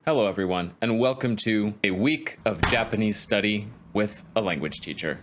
Hello everyone, and welcome to a week of Japanese study with a language teacher.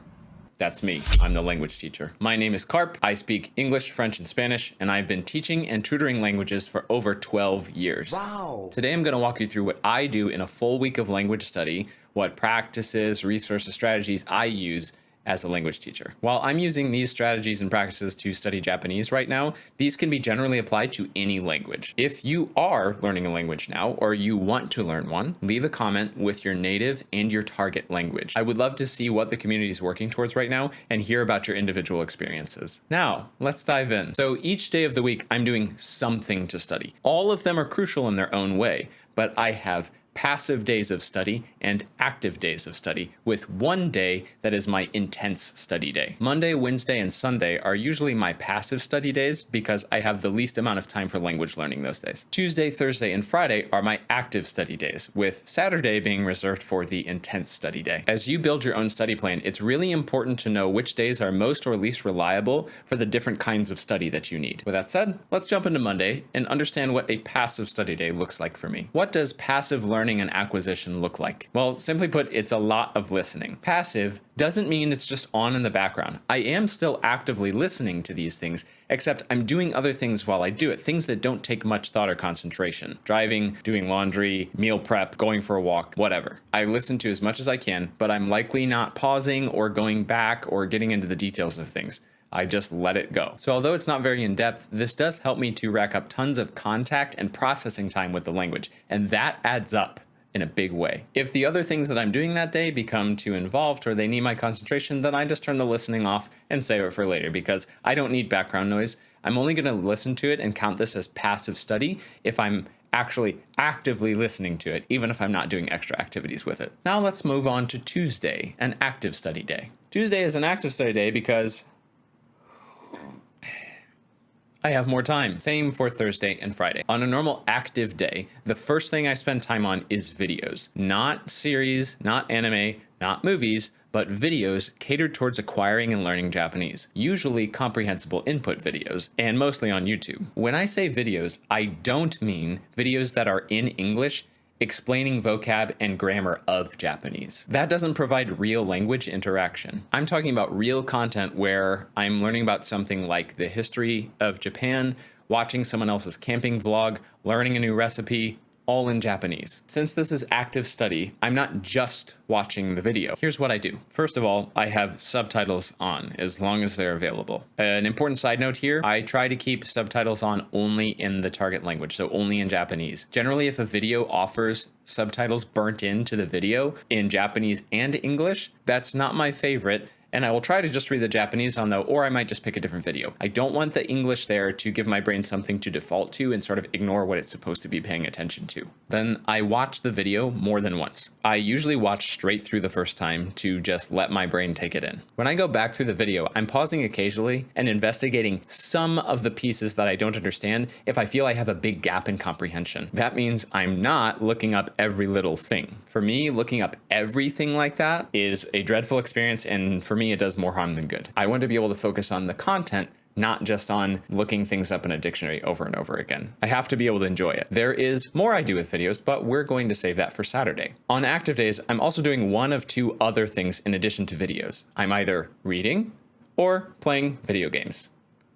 That's me, I'm the language teacher. My name is Karp, I speak English, French, and Spanish, and I've been teaching and tutoring languages for over 12 years. Wow! Today I'm going to walk you through what I do in a full week of language study, what practices, resources, strategies I use as a language teacher. While I'm using these strategies and practices to study Japanese right now, these can be generally applied to any language. If you are learning a language now, or you want to learn one, leave a comment with your native and your target language. I would love to see what the community is working towards right now and hear about your individual experiences. Now, let's dive in. So each day of the week, I'm doing something to study. All of them are crucial in their own way, but I have passive days of study and active days of study, with one day that is my intense study day. Monday, Wednesday, and Sunday are usually my passive study days because I have the least amount of time for language learning those days. Tuesday, Thursday, and Friday are my active study days, with Saturday being reserved for the intense study day. As you build your own study plan, it's really important to know which days are most or least reliable for the different kinds of study that you need. With that said, let's jump into Monday and understand what a passive study day looks like for me. What does passive learning and acquisition look like? Well, simply put, it's a lot of listening. Passive doesn't mean it's just on in the background. I am still actively listening to these things, except I'm doing other things while I do it, things that don't take much thought or concentration. Driving, doing laundry, meal prep, going for a walk, whatever. I listen to as much as I can, but I'm likely not pausing or going back or getting into the details of things. I just let it go. So although it's not very in-depth, this does help me to rack up tons of contact and processing time with the language, and that adds up in a big way. If the other things that I'm doing that day become too involved or they need my concentration, then I just turn the listening off and save it for later because I don't need background noise. I'm only going to listen to it and count this as passive study if I'm actually actively listening to it, even if I'm not doing extra activities with it. Now let's move on to Tuesday, an active study day. Tuesday is an active study day because I have more time. Same for Thursday and Friday. On a normal active day, the first thing I spend time on is videos. Not series, not anime, not movies, but videos catered towards acquiring and learning Japanese, usually comprehensible input videos, and mostly on YouTube. When I say videos, I don't mean videos that are in English explaining vocab and grammar of Japanese. That doesn't provide real language interaction. I'm talking about real content where I'm learning about something like the history of Japan, watching someone else's camping vlog, learning a new recipe, all in Japanese. Since this is active study, I'm not just watching the video. Here's what I do. First of all, I have subtitles on as long as they're available. An important side note here, I try to keep subtitles on only in the target language, so only in Japanese. Generally, if a video offers subtitles burnt into the video in Japanese and English, that's not my favorite. And I will try to just read the Japanese on though, or I might just pick a different video. I don't want the English there to give my brain something to default to and sort of ignore what it's supposed to be paying attention to. Then I watch the video more than once. I usually watch straight through the first time to just let my brain take it in. When I go back through the video, I'm pausing occasionally and investigating some of the pieces that I don't understand if I feel I have a big gap in comprehension. That means I'm not looking up every little thing. For me, looking up everything like that is a dreadful experience, and for me, it does more harm than good. I want to be able to focus on the content, not just on looking things up in a dictionary over and over again. I have to be able to enjoy it. There is more I do with videos, but we're going to save that for Saturday. On active days, I'm also doing one of two other things in addition to videos. I'm either reading or playing video games.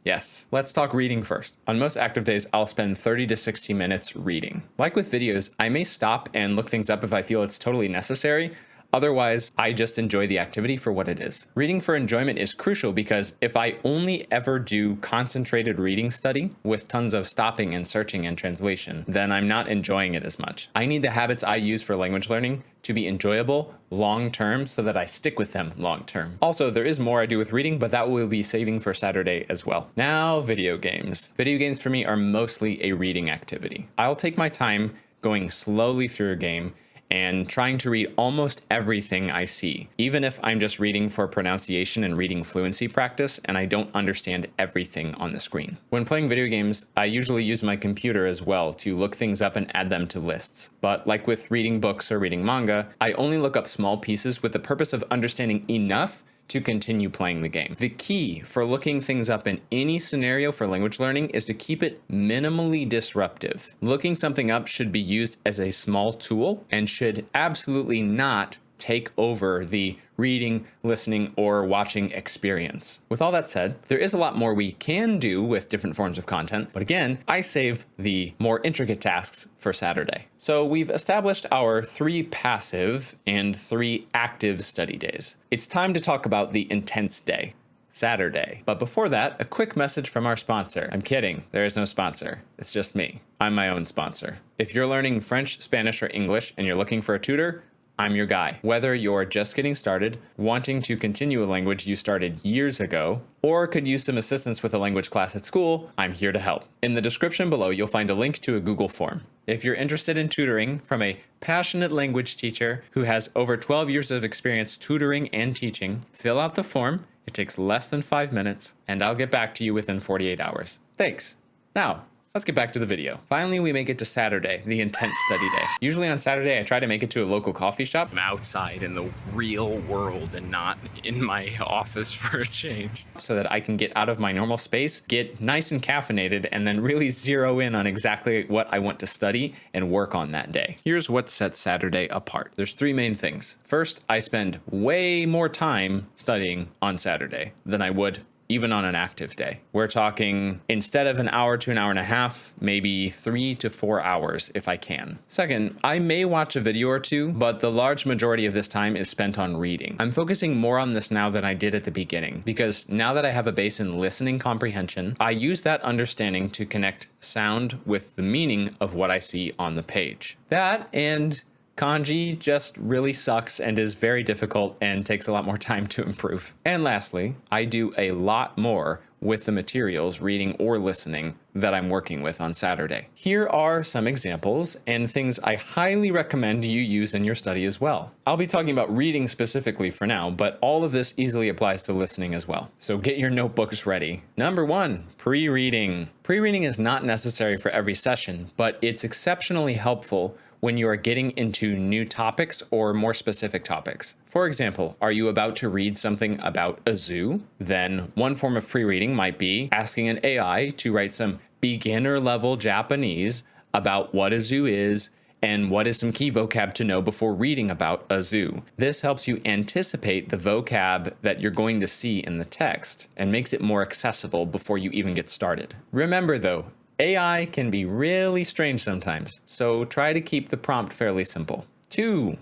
Yes, let's talk reading first. On most active days, I'll spend 30 to 60 minutes reading. Like with videos, I may stop and look things up if I feel it's totally necessary. Otherwise, I just enjoy the activity for what it is. Reading for enjoyment is crucial because if I only ever do concentrated reading study with tons of stopping and searching and translation, then I'm not enjoying it as much. I need the habits I use for language learning to be enjoyable long-term so that I stick with them long-term. Also, there is more I do with reading, but that will be saving for Saturday as well. Now, video games. Video games for me are mostly a reading activity. I'll take my time going slowly through a game and trying to read almost everything I see, even if I'm just reading for pronunciation and reading fluency practice and I don't understand everything on the screen. When playing video games, I usually use my computer as well to look things up and add them to lists. But like with reading books or reading manga, I only look up small pieces with the purpose of understanding enough to continue playing the game. The key for looking things up in any scenario for language learning is to keep it minimally disruptive. Looking something up should be used as a small tool and should absolutely not take over the reading, listening, or watching experience. With all that said, there is a lot more we can do with different forms of content, but again, I save the more intricate tasks for Saturday. So we've established our 3 passive and 3 active study days. It's time to talk about the intense day, Saturday. But before that, a quick message from our sponsor. I'm kidding, there is no sponsor. It's just me. I'm my own sponsor. If you're learning French, Spanish, or English and you're looking for a tutor, I'm your guy. Whether you're just getting started, wanting to continue a language you started years ago, or could use some assistance with a language class at school, I'm here to help. In the description below, you'll find a link to a Google form. If you're interested in tutoring from a passionate language teacher who has over 12 years of experience tutoring and teaching, fill out the form. It takes less than 5 minutes, and I'll get back to you within 48 hours. Thanks. Now, let's get back to the video. Finally, we make it to Saturday, the intense study day. Usually on Saturday, I try to make it to a local coffee shop. I'm outside in the real world and not in my office for a change, so that I can get out of my normal space, get nice and caffeinated, and then really zero in on exactly what I want to study and work on that day. Here's what sets Saturday apart. There's 3 main things. First, I spend way more time studying on Saturday than I would even on an active day. We're talking, instead of an hour to an hour and a half, maybe 3 to 4 hours if I can. Second, I may watch a video or 2, but the large majority of this time is spent on reading. I'm focusing more on this now than I did at the beginning, because now that I have a base in listening comprehension, I use that understanding to connect sound with the meaning of what I see on the page. That and Kanji just really sucks and is very difficult and takes a lot more time to improve. And lastly, I do a lot more with the materials, reading or listening, that I'm working with on Saturday. Here are some examples and things I highly recommend you use in your study as well. I'll be talking about reading specifically for now, but all of this easily applies to listening as well. So get your notebooks ready. Number 1, pre-reading. Pre-reading is not necessary for every session, but it's exceptionally helpful when you are getting into new topics or more specific topics. For example, are you about to read something about a zoo? Then one form of pre-reading might be asking an AI to write some beginner level Japanese about what a zoo is and what is some key vocab to know before reading about a zoo. This helps you anticipate the vocab that you're going to see in the text and makes it more accessible before you even get started. Remember though, AI can be really strange sometimes, so try to keep the prompt fairly simple. 2,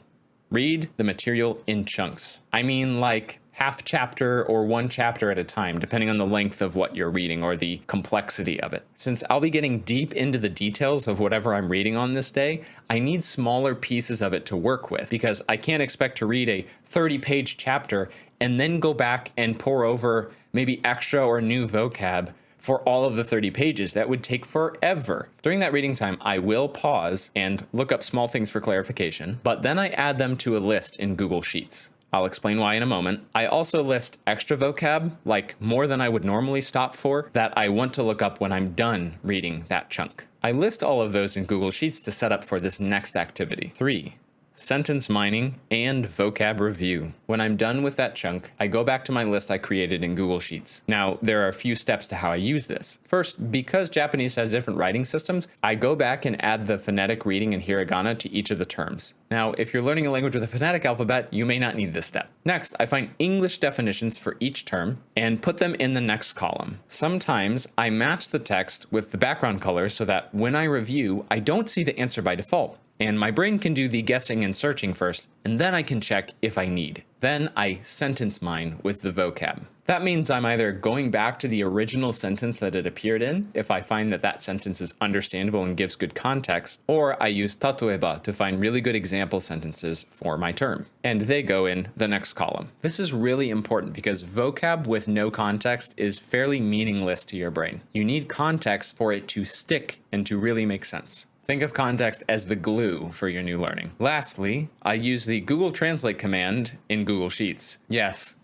read the material in chunks. I mean like half chapter or 1 chapter at a time, depending on the length of what you're reading or the complexity of it. Since I'll be getting deep into the details of whatever I'm reading on this day, I need smaller pieces of it to work with, because I can't expect to read a 30-page chapter and then go back and pour over maybe extra or new vocab for all of the 30 pages. That would take forever. During that reading time, I will pause and look up small things for clarification, but then I add them to a list in Google Sheets. I'll explain why in a moment. I also list extra vocab, like more than I would normally stop for, that I want to look up when I'm done reading that chunk. I list all of those in Google Sheets to set up for this next activity. 3, sentence mining and vocab review. When I'm done with that chunk, I go back to my list I created in Google Sheets. Now, there are a few steps to how I use this. First, because Japanese has different writing systems, I go back and add the phonetic reading and hiragana to each of the terms. Now, if you're learning a language with a phonetic alphabet, you may not need this step. Next, I find English definitions for each term and put them in the next column. Sometimes I match the text with the background color so that when I review, I don't see the answer by default, and my brain can do the guessing and searching first, and then I can check if I need. Then I sentence mine with the vocab. That means I'm either going back to the original sentence that it appeared in, if I find that that sentence is understandable and gives good context, or I use tatoeba to find really good example sentences for my term, and they go in the next column. This is really important because vocab with no context is fairly meaningless to your brain. You need context for it to stick and to really make sense. Think of context as the glue for your new learning. Lastly, I use the Google Translate command in Google Sheets. Yes,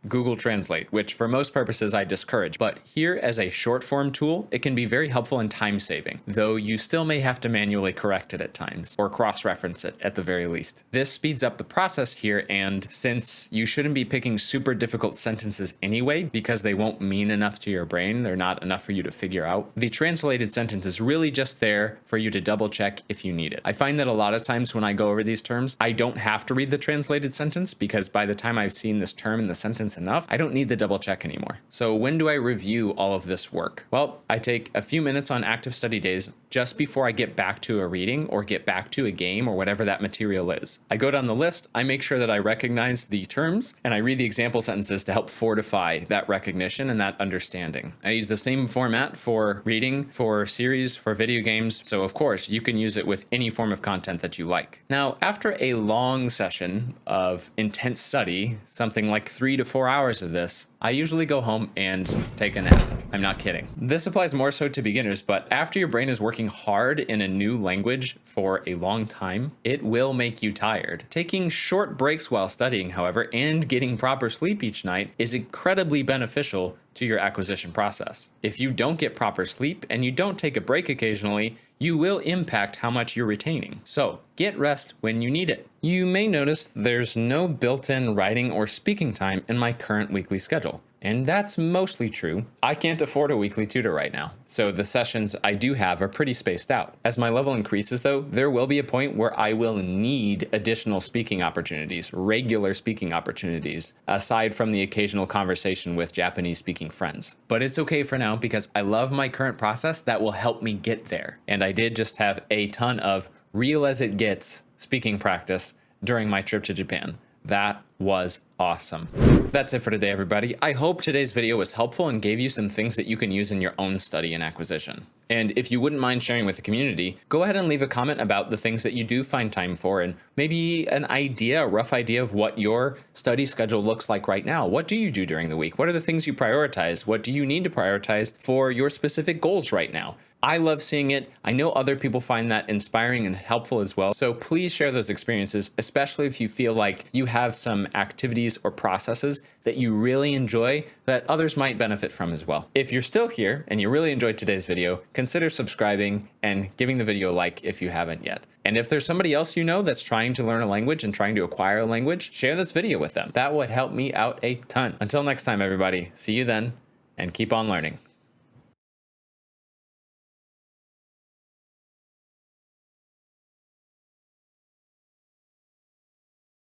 Google Translate, which for most purposes I discourage. But here as a short form tool, it can be very helpful and time saving, though you still may have to manually correct it at times or cross-reference it at the very least. This speeds up the process here, and since you shouldn't be picking super difficult sentences anyway because they won't mean enough to your brain, they're not enough for you to figure out, the translated sentence is really just there for you to double check if you need it. I find that a lot of times when I go over these terms, I don't have to read the translated sentence because by the time I've seen this term in the sentence enough, I don't need the double check anymore. So when do I review all of this work? Well, I take a few minutes on active study days just before I get back to a reading or get back to a game or whatever that material is. I go down the list, I make sure that I recognize the terms, and I read the example sentences to help fortify that recognition and that understanding. I use the same format for reading, for series, for video games, so of course you can use it with any form of content that you like. Now, after a long session of intense study, something like 3 to 4 hours of this, I usually go home and take a nap. I'm not kidding. This applies more so to beginners, but after your brain is working hard in a new language for a long time, it will make you tired. Taking short breaks while studying, however, and getting proper sleep each night is incredibly beneficial to your acquisition process. If you don't get proper sleep and you don't take a break occasionally, you will impact how much you're retaining. So get rest when you need it. You may notice there's no built-in writing or speaking time in my current weekly schedule. And that's mostly true. I can't afford a weekly tutor right now, so the sessions I do have are pretty spaced out. As my level increases though, there will be a point where I will need additional speaking opportunities, regular speaking opportunities, aside from the occasional conversation with Japanese speaking friends. But it's okay for now because I love my current process that will help me get there. And I did just have a ton of real as it gets speaking practice during my trip to Japan. That was awesome. That's it for today, everybody. I hope today's video was helpful and gave you some things that you can use in your own study and acquisition. And if you wouldn't mind sharing with the community, go ahead and leave a comment about the things that you do find time for and maybe an idea, a rough idea of what your study schedule looks like right now. What do you do during the week? What are the things you prioritize? What do you need to prioritize for your specific goals right now? I love seeing it. I know other people find that inspiring and helpful as well. So please share those experiences, especially if you feel like you have some activities or processes that you really enjoy that others might benefit from as well. If you're still here and you really enjoyed today's video, consider subscribing and giving the video a like if you haven't yet. And if there's somebody else you know that's trying to learn a language and trying to acquire a language, share this video with them. That would help me out a ton. Until next time, everybody, see you then and keep on learning.